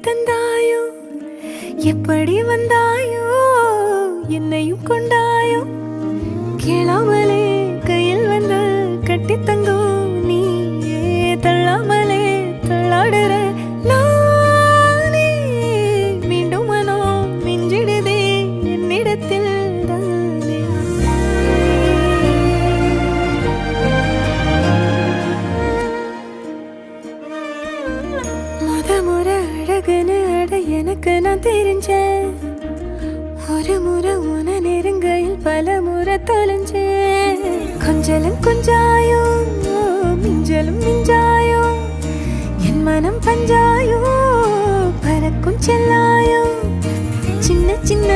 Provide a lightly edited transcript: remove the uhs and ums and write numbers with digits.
தந்தாயோ எப்படி வந்தாயோ என்னையும் கொண்டாயோ கேளாமலே கையில் வந்து கட்டி தங்கும் நீயே தள்ளாமலே தள்ளாடுற நானே மீண்டும் மனம் மிஞ்சிடுதே என்னிடத்தில் தானே முறை அழகுன்னு அட எனக்கு நான் தெரிஞ்சேன் ஒரு முறை உன நெருங்கையில் பல முறை தொலைஞ்சேன் கொஞ்சலும் கொஞ்சாயோ மிஞ்சலும் மிஞ்சாயோ என் மனம் பஞ்சாயோ பறக்கும் செல்லாயோ சின்ன சின்ன